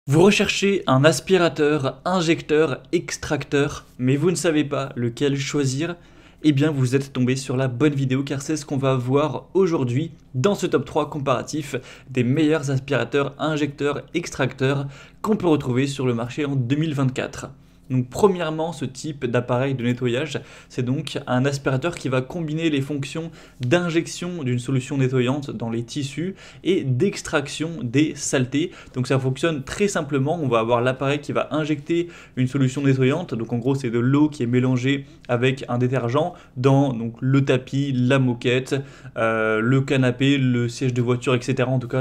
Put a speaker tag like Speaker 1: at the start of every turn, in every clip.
Speaker 1: Vous recherchez un aspirateur, injecteur, extracteur, mais vous ne savez pas lequel choisir? Eh bien, vous êtes tombé sur la bonne vidéo car c'est ce qu'on va voir aujourd'hui dans ce top 3 comparatif des meilleurs aspirateurs, injecteurs, extracteurs qu'on peut retrouver sur le marché en 2024. Donc premièrement, ce type d'appareil de nettoyage, c'est donc un aspirateur qui va combiner les fonctions d'injection d'une solution nettoyante dans les tissus et d'extraction des saletés. Donc ça fonctionne très simplement, on va avoir l'appareil qui va injecter une solution nettoyante, donc en gros c'est de l'eau qui est mélangée avec un détergent dans donc, le tapis, la moquette, le canapé, le siège de voiture, etc. En tout cas,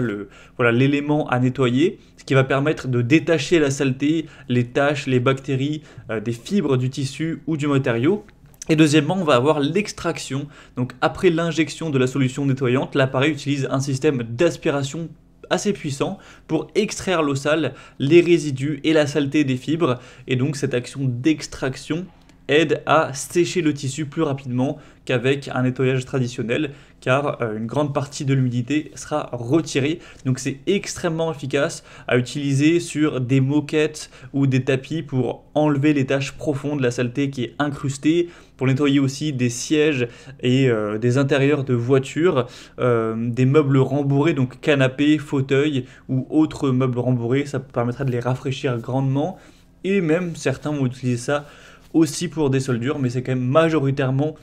Speaker 1: voilà, l'élément à nettoyer, ce qui va permettre de détacher la saleté, les taches, les bactéries des fibres du tissu ou du matériau. Et deuxièmement, on va avoir l'extraction. Donc après l'injection de la solution nettoyante, l'appareil utilise un système d'aspiration assez puissant pour extraire l'eau sale, les résidus et la saleté des fibres. Et donc cette action d'extraction aide à sécher le tissu plus rapidement qu'avec un nettoyage traditionnel, car une grande partie de l'humidité sera retirée. Donc c'est extrêmement efficace à utiliser sur des moquettes ou des tapis pour enlever les taches profondes, la saleté qui est incrustée, pour nettoyer aussi des sièges et des intérieurs de voitures, des meubles rembourrés, donc canapés, fauteuils ou autres meubles rembourrés, ça permettra de les rafraîchir grandement. Et même certains vont utiliser ça aussi pour des soldures, mais c'est quand même majoritairement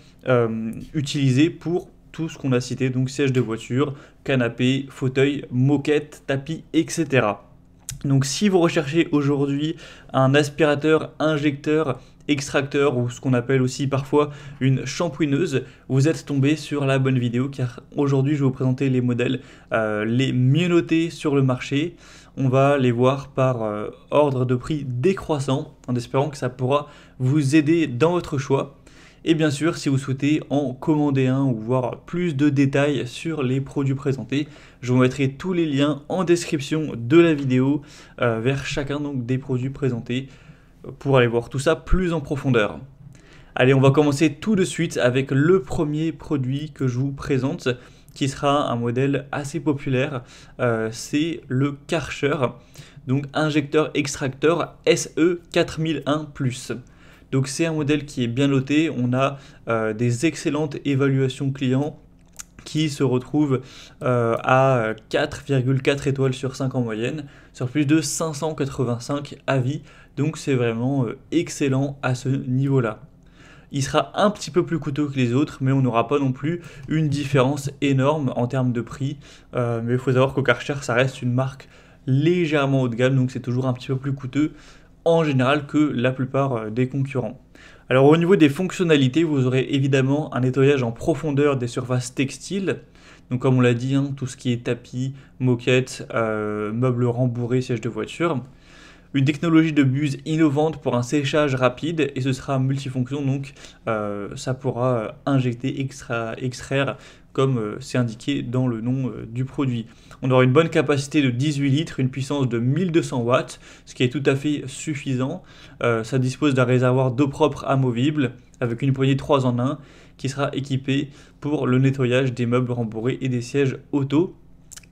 Speaker 1: utilisé pour tout ce qu'on a cité, donc siège de voiture, canapé, fauteuil, moquette, tapis, etc. Donc si vous recherchez aujourd'hui un aspirateur, injecteur, extracteur ou ce qu'on appelle aussi parfois une shampouineuse, vous êtes tombé sur la bonne vidéo car aujourd'hui je vais vous présenter les modèles les mieux notés sur le marché. On va les voir par ordre de prix décroissant en espérant que ça pourra vous aider dans votre choix. Et bien sûr, si vous souhaitez en commander un ou voir plus de détails sur les produits présentés, je vous mettrai tous les liens en description de la vidéo vers chacun donc, des produits présentés pour aller voir tout ça plus en profondeur. Allez, on va commencer tout de suite avec le premier produit que je vous présente, qui sera un modèle assez populaire, c'est le Karcher, donc injecteur extracteur SE4001+. Donc c'est un modèle qui est bien noté, on a des excellentes évaluations clients qui se retrouvent à 4,4 étoiles sur 5 en moyenne, sur plus de 585 avis, donc c'est vraiment excellent à ce niveau-là. Il sera un petit peu plus coûteux que les autres, mais on n'aura pas non plus une différence énorme en termes de prix. Mais il faut savoir qu'au Karcher, ça reste une marque légèrement haut de gamme, donc c'est toujours un petit peu plus coûteux en général que la plupart des concurrents. Alors au niveau des fonctionnalités, vous aurez évidemment un nettoyage en profondeur des surfaces textiles. Donc comme on l'a dit, hein, tout ce qui est tapis, moquettes, meubles rembourrés, sièges de voiture. Une technologie de buse innovante pour un séchage rapide et ce sera multifonction, donc ça pourra injecter, extraire comme c'est indiqué dans le nom du produit. On aura une bonne capacité de 18 litres, une puissance de 1200 watts, ce qui est tout à fait suffisant. Ça dispose d'un réservoir d'eau propre amovible avec une poignée 3 en 1 qui sera équipée pour le nettoyage des meubles rembourrés et des sièges auto.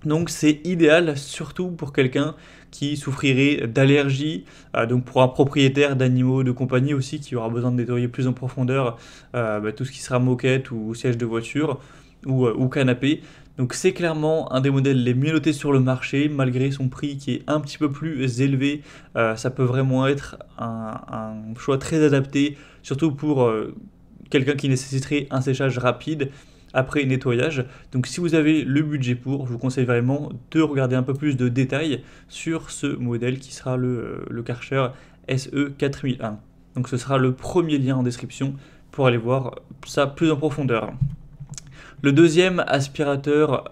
Speaker 1: Donc c'est idéal surtout pour quelqu'un qui souffrirait d'allergies, donc pour un propriétaire d'animaux de compagnie aussi qui aura besoin de nettoyer plus en profondeur tout ce qui sera moquette ou siège de voiture ou canapé. Donc c'est clairement un des modèles les mieux notés sur le marché, malgré son prix qui est un petit peu plus élevé. Ça peut vraiment être un choix très adapté, surtout pour quelqu'un qui nécessiterait un séchage rapide après nettoyage. Donc si vous avez le budget pour, je vous conseille vraiment de regarder un peu plus de détails sur ce modèle qui sera le Karcher SE4001. Donc ce sera le premier lien en description pour aller voir ça plus en profondeur. Le deuxième aspirateur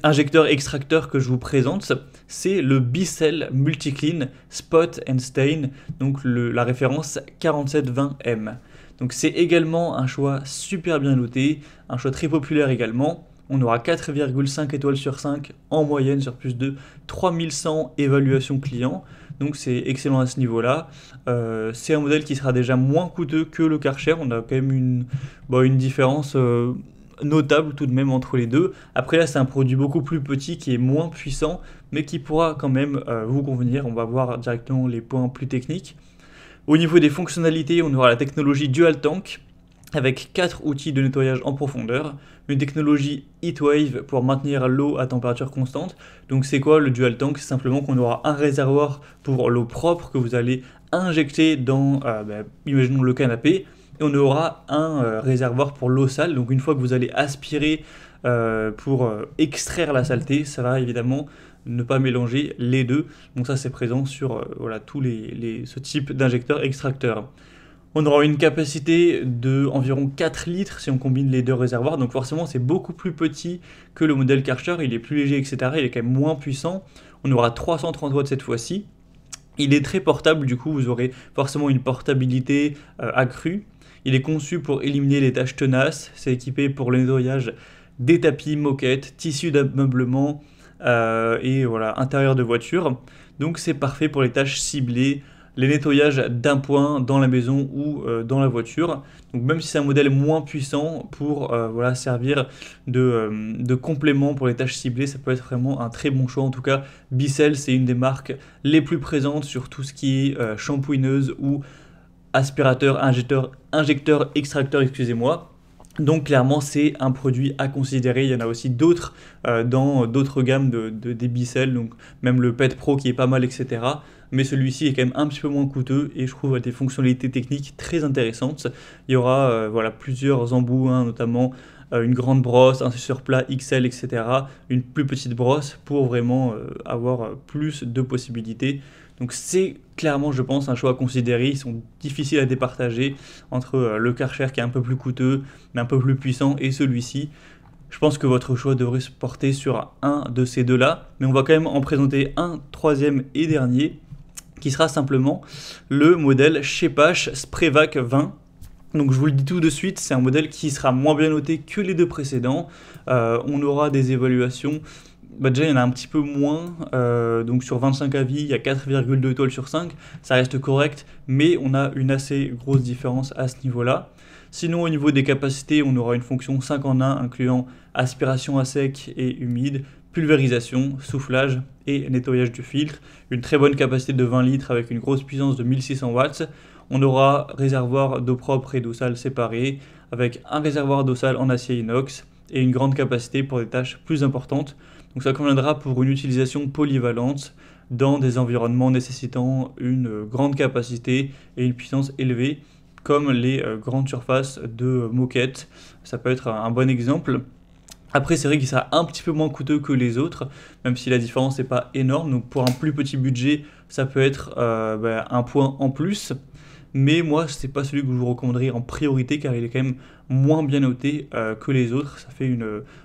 Speaker 1: injecteur extracteur que je vous présente, c'est le Bissell Multiclean Spot and Stain, donc la référence 4720M. Donc c'est également un choix super bien noté, un choix très populaire également. On aura 4,5 étoiles sur 5 en moyenne sur plus de 3100 évaluations clients. Donc c'est excellent à ce niveau-là. C'est un modèle qui sera déjà moins coûteux que le Karcher. On a quand même une différence notable tout de même entre les deux. Après là, c'est un produit beaucoup plus petit qui est moins puissant, mais qui pourra quand même vous convenir. On va voir directement les points plus techniques. Au niveau des fonctionnalités, on aura la technologie Dual Tank, avec 4 outils de nettoyage en profondeur, une technologie Heatwave pour maintenir l'eau à température constante. Donc c'est quoi le Dual Tank? C'est simplement qu'on aura un réservoir pour l'eau propre que vous allez injecter dans, imaginons le canapé, et on aura un réservoir pour l'eau sale. Donc une fois que vous allez aspirer pour extraire la saleté, ça va évidemment ne pas mélanger les deux. Donc ça c'est présent sur tous ce type d'injecteur extracteur. On aura une capacité de environ 4 litres si on combine les deux réservoirs, donc forcément c'est beaucoup plus petit que le modèle Karcher, il est plus léger, etc. Il est quand même moins puissant. On aura 330 watts cette fois-ci. Il est très portable, du coup vous aurez forcément une portabilité accrue. Il est conçu pour éliminer les taches tenaces, c'est équipé pour le nettoyage des tapis, moquettes, tissus d'ameublement et voilà, intérieur de voiture. Donc c'est parfait pour les tâches ciblées, les nettoyages d'un point dans la maison ou dans la voiture. Donc même si c'est un modèle moins puissant, pour servir de complément pour les tâches ciblées, ça peut être vraiment un très bon choix. En tout cas, Bissell, c'est une des marques les plus présentes sur tout ce qui est shampooineuse ou aspirateur, injecteur, extracteur, excusez-moi. Donc clairement c'est un produit à considérer. Il y en a aussi d'autres dans d'autres gammes des Bissell, donc même le Pet Pro qui est pas mal, etc. Mais celui-ci est quand même un petit peu moins coûteux et je trouve des fonctionnalités techniques très intéressantes. Il y aura plusieurs embouts, notamment une grande brosse, un surplat XL, etc. Une plus petite brosse pour vraiment avoir plus de possibilités. Donc c'est clairement, je pense, un choix à considérer. Ils sont difficiles à départager entre le Karcher qui est un peu plus coûteux, mais un peu plus puissant, et celui-ci. Je pense que votre choix devrait se porter sur un de ces deux-là. Mais on va quand même en présenter un troisième et dernier, qui sera simplement le modèle Schepasch Sprayvac 20. Donc je vous le dis tout de suite, c'est un modèle qui sera moins bien noté que les deux précédents. On aura des évaluations... déjà il y en a un petit peu moins, donc sur 25 avis il y a 4,2 étoiles sur 5, ça reste correct, mais on a une assez grosse différence à ce niveau-là. Sinon au niveau des capacités, on aura une fonction 5 en 1 incluant aspiration à sec et humide, pulvérisation, soufflage et nettoyage du filtre, une très bonne capacité de 20 litres avec une grosse puissance de 1600 watts. On aura réservoir d'eau propre et d'eau sale séparés, avec un réservoir d'eau sale en acier inox et une grande capacité pour des tâches plus importantes. Donc ça conviendra pour une utilisation polyvalente dans des environnements nécessitant une grande capacité et une puissance élevée, comme les grandes surfaces de moquettes. Ça peut être un bon exemple. Après, c'est vrai qu'il sera un petit peu moins coûteux que les autres, même si la différence n'est pas énorme. Donc pour un plus petit budget, ça peut être un point en plus. Mais moi, c'est pas celui que je vous recommanderais en priorité, car il est quand même moins bien noté que les autres. Ça fait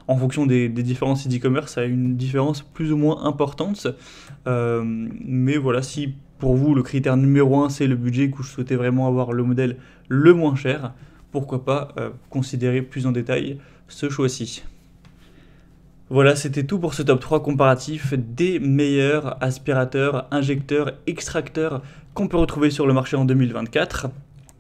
Speaker 1: en fonction des différents sites e-commerce, ça a une différence plus ou moins importante. Mais voilà, si pour vous le critère numéro 1 c'est le budget, que vous souhaitez vraiment avoir le modèle le moins cher, pourquoi pas considérer plus en détail ce choix-ci. Voilà, c'était tout pour ce top 3 comparatif des meilleurs aspirateurs, injecteurs, extracteurs qu'on peut retrouver sur le marché en 2024.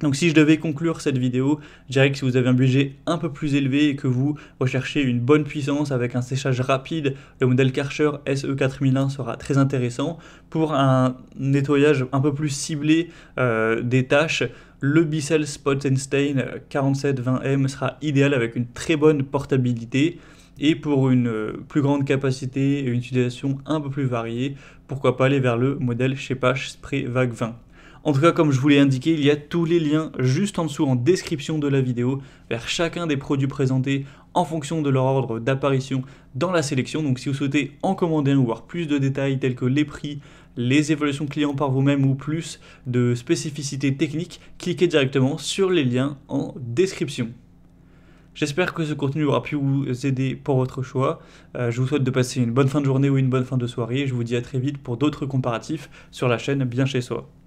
Speaker 1: Donc si je devais conclure cette vidéo, je dirais que si vous avez un budget un peu plus élevé et que vous recherchez une bonne puissance avec un séchage rapide, le modèle Karcher SE4001 sera très intéressant. Pour un nettoyage un peu plus ciblé des tâches, le Bissell Spot & Stain 4720M sera idéal avec une très bonne portabilité. Et pour une plus grande capacité et une utilisation un peu plus variée, pourquoi pas aller vers le modèle Schepasch Sprayvac 20. En tout cas, comme je vous l'ai indiqué, il y a tous les liens juste en dessous en description de la vidéo vers chacun des produits présentés en fonction de leur ordre d'apparition dans la sélection. Donc si vous souhaitez en commander un ou voir plus de détails tels que les prix, les évaluations clients par vous-même ou plus de spécificités techniques, cliquez directement sur les liens en description. J'espère que ce contenu aura pu vous aider pour votre choix. Je vous souhaite de passer une bonne fin de journée ou une bonne fin de soirée. Je vous dis à très vite pour d'autres comparatifs sur la chaîne Bien Chez Soi.